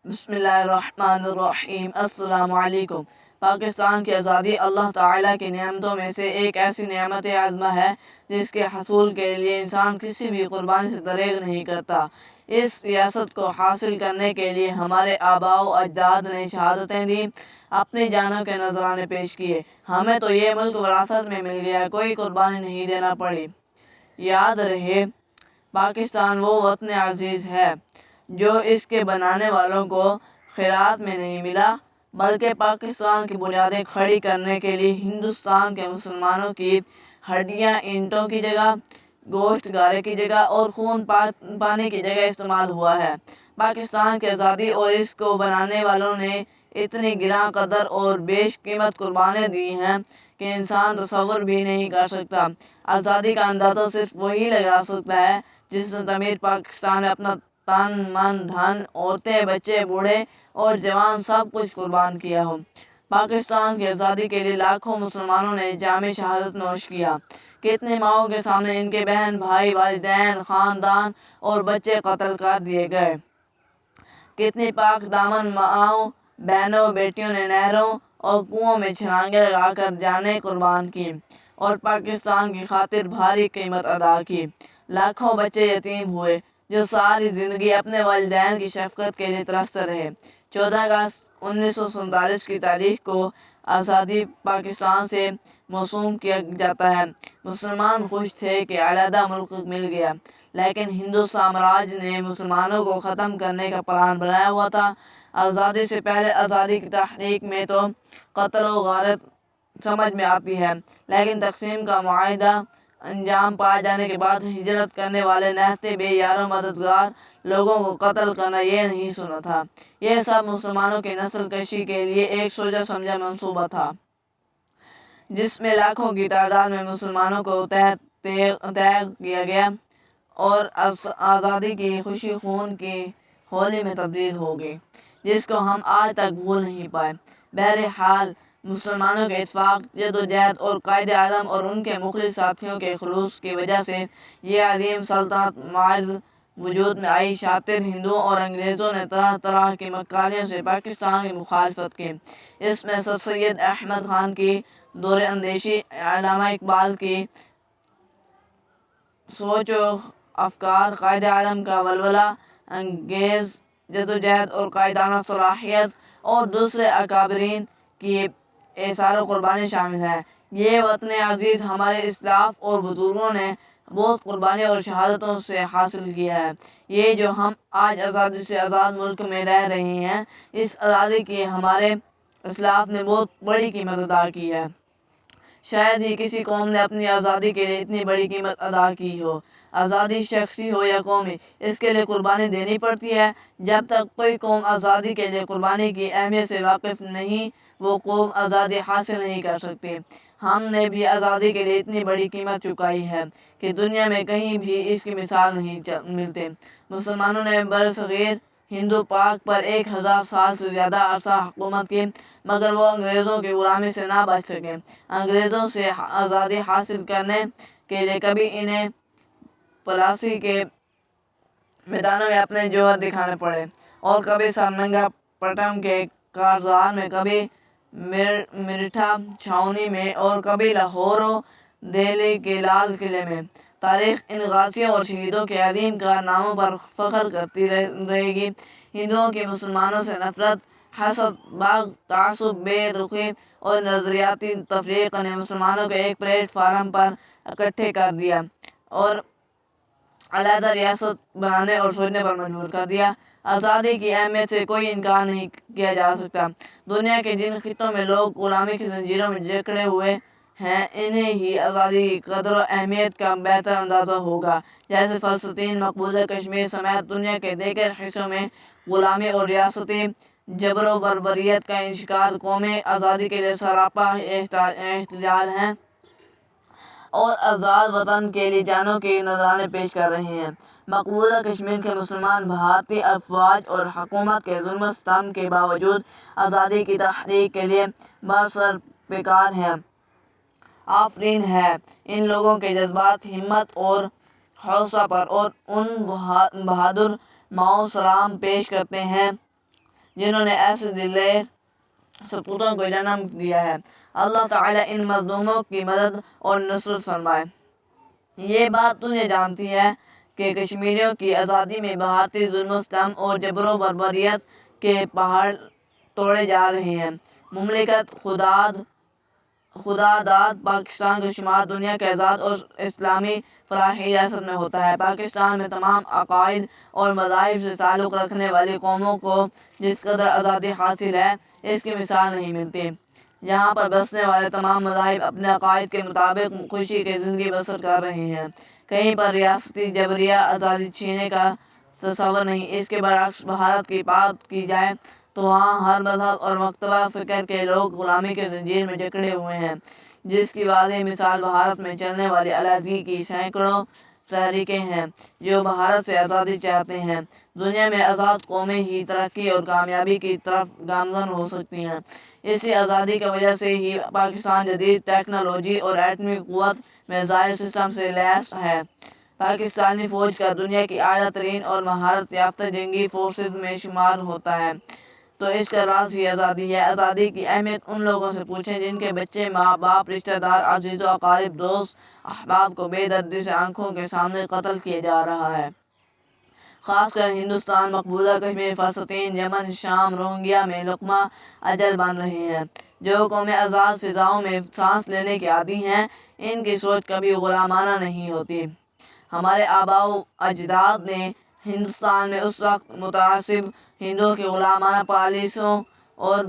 بسم اللہ الرحمن الرحیم۔ السلام علیکم۔ پاکستان کی آزادی اللہ تعالیٰ کی نعمتوں میں سے ایک ایسی نعمت عظمہ ہے جس کے حصول کے لیے انسان کسی بھی قربانی سے دریغ نہیں کرتا۔ اس ریاست کو حاصل کرنے کے لیے ہمارے آباء و اجداد نے شہادتیں دیں، اپنی جانوں کے نذرانے پیش کیے۔ ہمیں تو یہ ملک وراثت میں مل گیا، کوئی قربانی نہیں دینا پڑی۔ یاد رہے، پاکستان وہ وطن عزیز ہے جو اس کے بنانے والوں کو خیرات میں نہیں ملا، بلکہ پاکستان کی بنیادیں کھڑی کرنے کے لیے ہندوستان کے مسلمانوں کی ہڈیاں اینٹوں کی جگہ، گوشت گارے کی جگہ اور خون پانی کی جگہ استعمال ہوا ہے۔ پاکستان کی آزادی اور اس کو بنانے والوں نے اتنی گراں قدر اور بیش قیمت قربانیاں دی ہیں کہ انسان تصور بھی نہیں کر سکتا۔ آزادی کا اندازہ صرف وہی لگا سکتا ہے جس نے تعمیر پاکستان میں اپنا تن من دھن، عورتیں بچے بوڑھے اور جوان سب کچھ قربان کیا ہو۔ پاکستان کی آزادی کے لیے لاکھوں مسلمانوں نے جام شہادت نوش کیا۔ کتنے ماؤں کے سامنے ان کے بہن بھائی، والدین، خاندان اور بچے قتل کر دیے گئے۔ کتنی پاک دامن ماؤں، بہنوں، بیٹیوں نے نہروں اور کنوؤں میں چھلانگیں لگا کر جانیں قربان کی اور پاکستان کی خاطر بھاری قیمت ادا کی۔ لاکھوں بچے یتیم ہوئے جو ساری زندگی اپنے والدین کی شفقت کے لیے ترستے رہے۔ 14 اگست 1947 کی تاریخ کو آزادی پاکستان سے موسوم کیا جاتا ہے۔ مسلمان خوش تھے کہ علیحدہ ملک مل گیا، لیکن ہندو سامراج نے مسلمانوں کو ختم کرنے کا پلان بنایا ہوا تھا۔ آزادی سے پہلے آزادی کی تحریک میں تو قتل و غارت سمجھ میں آتی ہے، لیکن تقسیم کا معاہدہ انجام پا جانے کے بعد ہجرت کرنے والے نہتے بے یار و مددگار لوگوں کو قتل کرنا یہ نہیں سنا تھا۔ یہ سب مسلمانوں کی نسل کشی کے لیے ایک سوچا سمجھا منصوبہ تھا، جس میں لاکھوں کی تعداد میں مسلمانوں کو تیغ کیا گیا اور آزادی کی خوشی خون کی ہولی میں تبدیل ہو گئی، جس کو ہم آج تک بھول نہیں پائے۔ بہرحال مسلمانوں کے اتفاق، جدوجہد اور قائد اعظم اور ان کے مخلص ساتھیوں کے خلوص کی وجہ سے یہ عظیم سلطنت معز وجود میں آئی۔ شاطر ہندوؤں اور انگریزوں نے طرح طرح کی مکاریوں سے پاکستان کی مخالفت کی۔ اس میں سر سید احمد خان کی دور اندیشی، علامہ اقبال کی سوچ و افکار، قائد اعظم کا ولولہ انگیز جدوجہد اور قائدانہ صلاحیت اور دوسرے اکابرین کی ایثار و قربانی شامل ہے۔ یہ وطن عزیز ہمارے اسلاف اور بزرگوں نے بہت قربانیوں اور شہادتوں سے حاصل کیا ہے۔ یہ جو ہم آج آزادی سے آزاد ملک میں رہ رہے ہیں، اس آزادی کی ہمارے اسلاف نے بہت بڑی قیمت ادا کی ہے۔ شاید ہی کسی قوم نے اپنی آزادی کے لیے اتنی بڑی قیمت ادا کی ہو۔ آزادی شخصی ہو یا قومی، اس کے لیے قربانی دینی پڑتی ہے۔ جب تک کوئی قوم آزادی کے لیے قربانی کی اہمیت سے واقف نہیں، وہ قوم آزادی حاصل نہیں کر سکتی۔ ہم نے بھی آزادی کے لیے اتنی بڑی قیمت چکائی ہے کہ دنیا میں کہیں بھی اس کی مثال نہیں ملتی۔ مسلمانوں نے برصغیر ہندو پاک پر 1000 سال سے زیادہ عرصہ حکومت کی، مگر وہ انگریزوں کی غلامی سے نہ بچ سکے۔ انگریزوں سے آزادی حاصل کرنے کے لیے کبھی انہیں پلاسی کے میدانوں میں اپنے جوہر دکھانے پڑے اور کبھی سرنگا پٹم کے کارزار میں، کبھی میرٹھا چھاؤنی میں اور کبھی لاہور و دہلی کے لال قلعے میں۔ تاریخ ان غازیوں اور شہیدوں کے عظیم کارناموں پر فخر کرتی رہے گی۔ ہندوؤں کی مسلمانوں سے نفرت، حسد، بغض، تعصب، بے رخی اور نظریاتی تفریق نے مسلمانوں کو ایک پلیٹ فارم پر اکٹھے کر دیا اور علیحدہ ریاست بنانے اور سوچنے پر مجبور کر دیا۔ آزادی کی اہمیت سے کوئی انکار نہیں کیا جا سکتا۔ دنیا کے جن خطوں میں لوگ غلامی کی زنجیروں میں جکڑے ہوئے ہیں، انہیں ہی آزادی کی قدر و اہمیت کا بہتر اندازہ ہوگا۔ جیسے فلسطین، مقبوضہ کشمیر سمیت دنیا کے دیگر حصوں میں غلامی اور ریاستی جبر و بربریت کا شکار قومیں آزادی کے لیے سراپا احتجاج ہیں اور آزاد وطن کے لیے جانوں کے نذرانے پیش کر رہے ہیں۔ مقبوضہ کشمیر کے مسلمان بھارتی افواج اور حکومت کے ظلم و ستم کے باوجود آزادی کی تحریک کے لیے برسر پیکار ہیں۔ آفرین ہے ان لوگوں کے جذبات، ہمت اور حوصلہ پر، اور ان بہادر ماؤں سلام پیش کرتے ہیں جنہوں نے ایسے دلیر سپوتوں کو جنم دیا ہے۔ اللہ تعالیٰ ان مظلوموں کی مدد اور نصرت فرمائے۔ یہ بات تجھے جانتی ہے کہ کشمیریوں کی آزادی میں بھارتی ظلم و ستم اور جبر و بربریت کے پہاڑ توڑے جا رہے ہیں۔ مملکت خداداد پاکستان کا شمار دنیا کے آزاد اور اسلامی فلاحی ریاست میں ہوتا ہے۔ پاکستان میں تمام عقائد اور مذاہب سے تعلق رکھنے والی قوموں کو جس قدر آزادی حاصل ہے اس کی مثال نہیں ملتی۔ یہاں پر بسنے والے تمام مذاہب اپنے عقائد کے مطابق خوشی کی زندگی بسر کر رہے ہیں۔ کہیں پر ریاستی جبریہ آزادی چھینے کا تصور نہیں۔ اس کے برعکس بھارت کی بات کی جائے تو وہاں ہر مذہب اور مکتبہ فکر کے لوگ غلامی کے زنجیر میں جکڑے ہوئے ہیں، جس کی واضح مثال بھارت میں چلنے والی علیحدگی کی سینکڑوں تحریکیں ہیں جو بھارت سے آزادی چاہتے ہیں۔ دنیا میں آزاد قومیں ہی ترقی اور کامیابی کی طرف گامزن ہو سکتی ہیں۔ اسی آزادی کی وجہ سے ہی پاکستان جدید ٹیکنالوجی اور ایٹمی قوت میزائل سسٹم سے لیس ہے۔ پاکستانی فوج کا دنیا کی اعلیٰ ترین اور مہارت یافتہ جنگی فورسز میں شمار ہوتا ہے، تو اس کا راز ہی آزادی ہے۔ آزادی کی اہمیت ان لوگوں سے پوچھیں جن کے بچے، ماں باپ، رشتہ دار، عزیز و اقارب، دوست احباب کو بے دردی سے آنکھوں کے سامنے قتل کیا جا رہا ہے۔ خاص کر ہندوستان، مقبوضہ کشمیر، فلسطین، یمن، شام، روہنگیا میں لقمہ اجل بن رہے ہیں۔ جو قومیں آزاد فضاؤں میں سانس لینے کے عادی ہیں، ان کی سوچ کبھی غلامانہ نہیں ہوتی۔ ہمارے آباء و اجداد نے ہندوستان میں اس وقت متعصب ہندوؤں کی غلامانہ پالیسیوں اور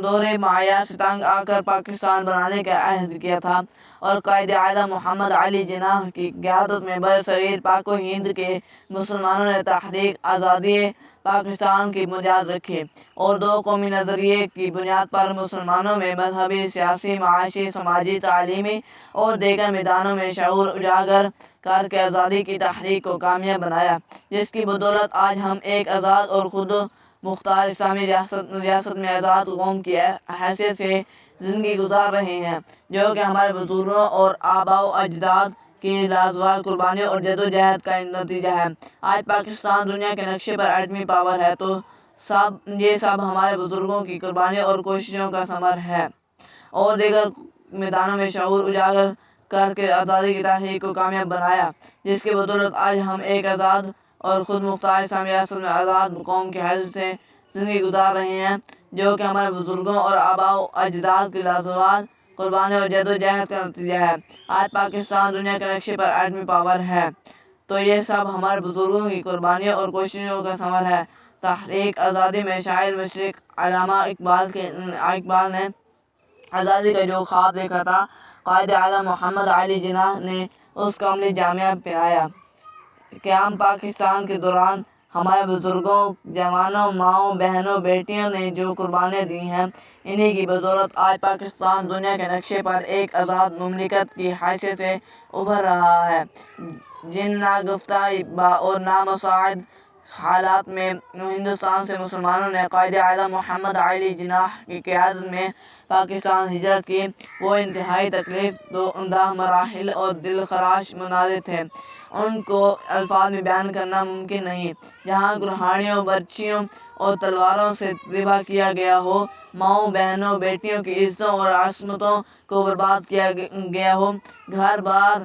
دور معیار سے تنگ آ کر پاکستان بنانے کا عہد کیا تھا، اور قائد اعظم محمد علی جناح کی قیادت میں برصغیر پاک و ہند کے مسلمانوں نے تحریک آزادی پاکستان کی بنیاد رکھی، اور دو قومی نظریے کی بنیاد پر مسلمانوں میں مذہبی، سیاسی، معاشی، سماجی، تعلیمی اور دیگر میدانوں میں شعور اجاگر کر کے آزادی کی تحریک کو کامیاب بنایا، جس کی بدولت آج ہم ایک آزاد اور خود مختار اسلامی ریاست میں آزاد قوم کی حیثیت سے زندگی گزار رہے ہیں، جو کہ ہمارے بزرگوں اور آباء و اجداد کی لازوال قربانیوں اور جدوجہد کا نتیجہ ہے۔ آج پاکستان دنیا کے نقشے پر ایٹمی پاور ہے تو یہ سب ہمارے بزرگوں کی قربانیوں اور کوششوں کا ثمر ہے، اور دیگر میدانوں میں شعور اجاگر کر کے آزادی کی تحریک کو کامیاب بنایا، جس کی بدولت آج ہم ایک آزاد اور خود مختار اسلامی ریاست میں آزاد قوم کی حیثیت سے زندگی گزار رہے ہیں، جو کہ ہمارے بزرگوں اور آباء و اجداد کی لازوال قربانیوں اور جدوجہد کا نتیجہ ہے۔ آج پاکستان دنیا کے نقشے پر ایٹمی پاور ہے تو یہ سب ہمارے بزرگوں کی قربانیوں اور کوششوں کا ثمر ہے۔ تحریک آزادی میں شاعر مشرق علامہ اقبال نے آزادی کا جو خواب دیکھا تھا، قائد اعظم محمد علی جناح نے اس کا عملی جامہ پہنایا۔ قیام پاکستان کے دوران ہمارے بزرگوں، جوانوں، ماؤں، بہنوں، بیٹیوں نے جو قربانیاں دی ہیں، انہی کی بدولت آج پاکستان دنیا کے نقشے پر ایک آزاد مملکت کی حیثیت سے ابھر رہا ہے۔ جن ناگفتہ اور نامساعد حالات میں ہندوستان سے مسلمانوں نے قائد اعظم محمد علی جناح کی قیادت میں پاکستان ہجرت کی، وہ انتہائی تکلیف دہ مراحل اور دلخراش مناظر تھے۔ ان کو الفاظ میں بیان کرنا ممکن نہیں۔ جہاں گرہاڑیوں، برچھیوں اور تلواروں سے ذبح کیا گیا ہو، ماؤں، بہنوں، بیٹیوں کی عزتوں اور عصمتوں کو برباد کیا گیا ہو، گھر بار،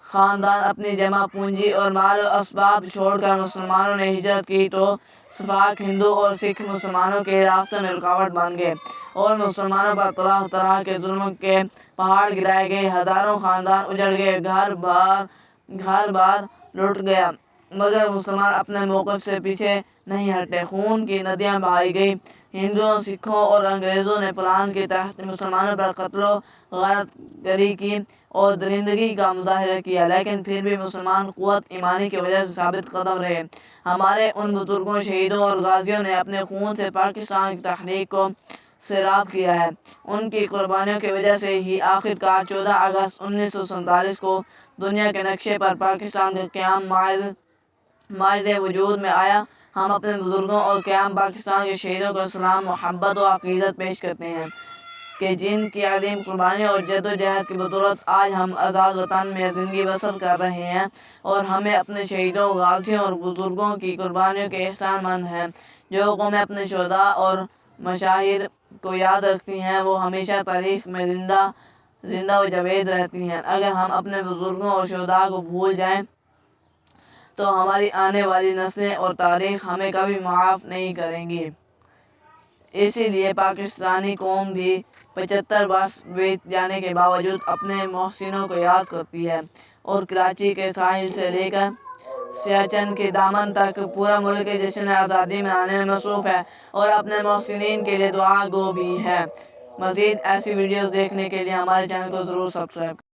خاندان، اپنی جمع پونجی اور مال و اسباب چھوڑ کر مسلمانوں نے ہجرت کی تو سفاک ہندو اور سکھ مسلمانوں کے راستے میں رکاوٹ بن گئے، اور مسلمانوں پر طرح طرح کے ظلم کے پہاڑ گرائے گئے، ہزاروں خاندان اجڑ گئے، گھر بار لٹ گیا، مگر مسلمان اپنے موقف سے پیچھے نہیں ہٹے۔ خون کی ندیاں بہائی گئی، ہندوؤں، سکھوں اور انگریزوں نے پلان کے تحت مسلمانوں پر قتل و غارت گری کی اور درندگی کا مظاہرہ کیا، لیکن پھر بھی مسلمان قوت ایمانی کی وجہ سے ثابت قدم رہے۔ ہمارے ان بزرگوں، شہیدوں اور غازیوں نے اپنے خون سے پاکستان کی تحریک کو سیراب کیا ہے۔ ان کی قربانیوں کی وجہ سے ہی آخرکار 14 اگست 1947 کو دنیا کے نقشے پر پاکستان کا قیام ماض وجود میں آیا۔ ہم اپنے بزرگوں اور قیام پاکستان کے شہیدوں کو سلام، محبت و عقیدت پیش کرتے ہیں کہ جن کی عظیم قربانیوں اور جدوجہد کی بدولت آج ہم آزاد وطن میں زندگی بسر کر رہے ہیں، اور ہمیں اپنے شہیدوں، غازیوں اور بزرگوں کی قربانیوں کے احسان مند ہیں، جو قومیں اپنے شہداء اور مشاہیر کو یاد رکھتی ہیں وہ ہمیشہ تاریخ میں زندہ و جاوید رہتی ہیں۔ اگر ہم اپنے بزرگوں اور شہداء کو بھول جائیں تو ہماری آنے والی نسلیں اور تاریخ ہمیں کبھی معاف نہیں کریں گی۔ اسی لیے پاکستانی قوم بھی 75 برس بیت جانے کے باوجود اپنے محسنوں کو یاد کرتی ہے اور کراچی کے ساحل سے لے کر سیاچن کے دامن تک پورا ملک جشن آزادی منانے میں مصروف ہے اور اپنے محسنین کے لیے دعا گو بھی ہے۔ مزید ایسی ویڈیوز دیکھنے کے لیے ہمارے چینل کو ضرور سبسکرائب کریں۔